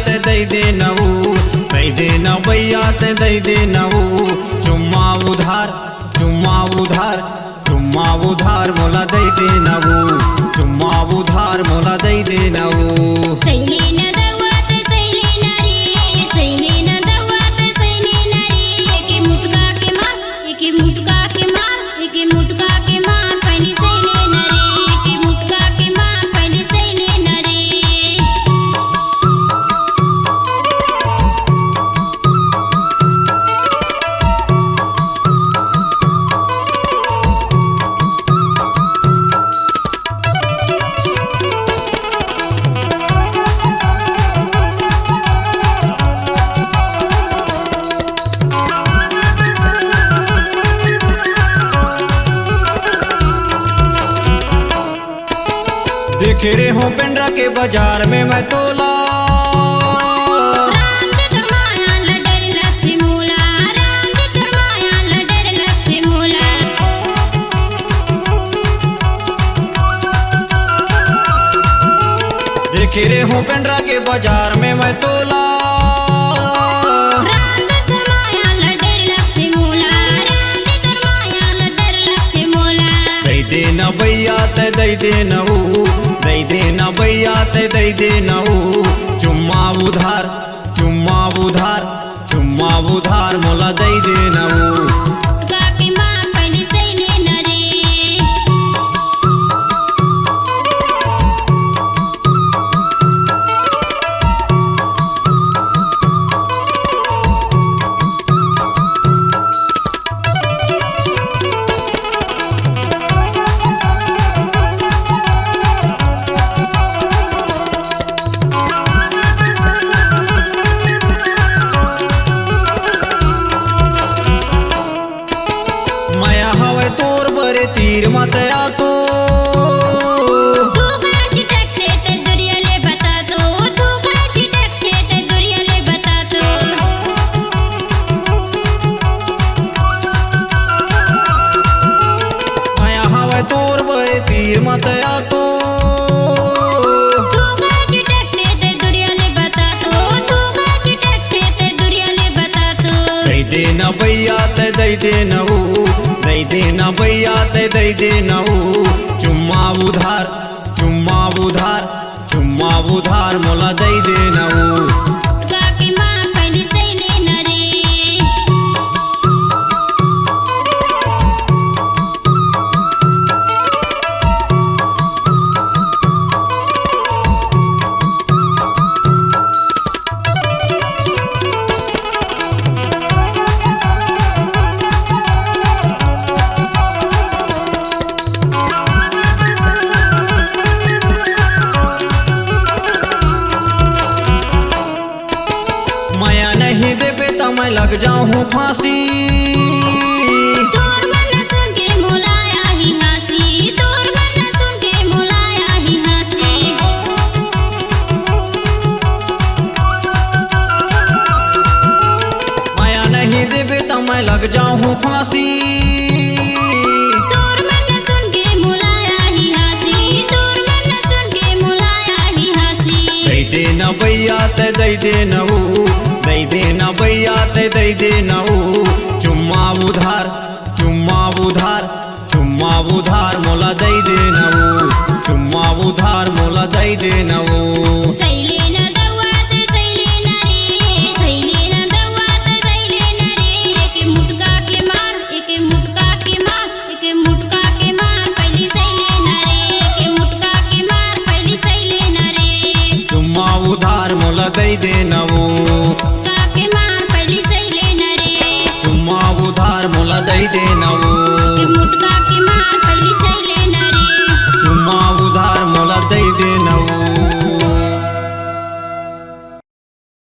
ते दई दे नऊ दई दे न भैया ते दई दे नऊ चुम्मा उधार चुम्मा उधार चुम्मा उधार मोला दई दे नऊ चुम्मा उधार मोला दई दे नऊ सैली न दवात सैली नरी सैली न दवात सैली नरी एके मुटका के मार एके मुटका के मार एके मुटका के मार पहली सैली नरी एके मुटका के मार पहली सैली नरी देखे रे हो पेंड्रा के बाजार में मैं तोला राम दे तरमाया लडर लथी मूला राम दे तरमाया लडर लथी मूला देखे रे हो पेंड्रा के बाजार में मैं तोला राम दे तरमाया लडर लथी मूला राम दे तरमाया लडर लथी मूला दई दे न भैया ते दई दे नऊ दई दे न भैया ते दई दे नऊ चुम्मा उधार चुम्मा उधार चुम्मा उधार मोला दई दे नऊ मुटका के मार पहली सैली नरी माया हवे तोर बरे तीर मत आतो तू घर चिटक से ते दुनिया ले बता दो तू घर चिटक से ते दुनिया ले बता दो माया हवे तोर बरे तीर मत आतो तू घर चिटक से ते दुनिया ले बता दो तू घर चिटक से ते दुनिया ले बता दो दई दे न भैया ते दई दे नऊ दई दे न भैया ते दई दे नऊ चुम्मा उधार चुम्मा उधार चुम्मा उधार मोला दई दे नऊ मुटका के मार पहली सैली नरी माया नहीं देबे तो मैं लग जाऊँ फांसी तोर मन सुन के मुलाया ही हंसी तोर मन सुन के मुलाया ही हंसी माया नहीं देबे तो मैं लग जाऊँ फांसी तोर मन सुन के मुलाया ही हंसी तोर मन सुन के मुलाया ही हंसी दई दे न भैया ते दई दे नऊ दई दे न भैया ते दई दे नऊ चुम्मा उधार चुम्मा उधार चुम्मा उधार मोला दई दे नऊ चुम्मा उधार मोला दई दे नऊ सैली न दवात सैली नरी सैली न दवात सैली नरी एके मुटका के मार एके मुटका के मार एके मुटका के मार पहली सैली नरी एके मुटका के मार पहली सैली नरी चुम्मा उधार मोला दई दे नऊ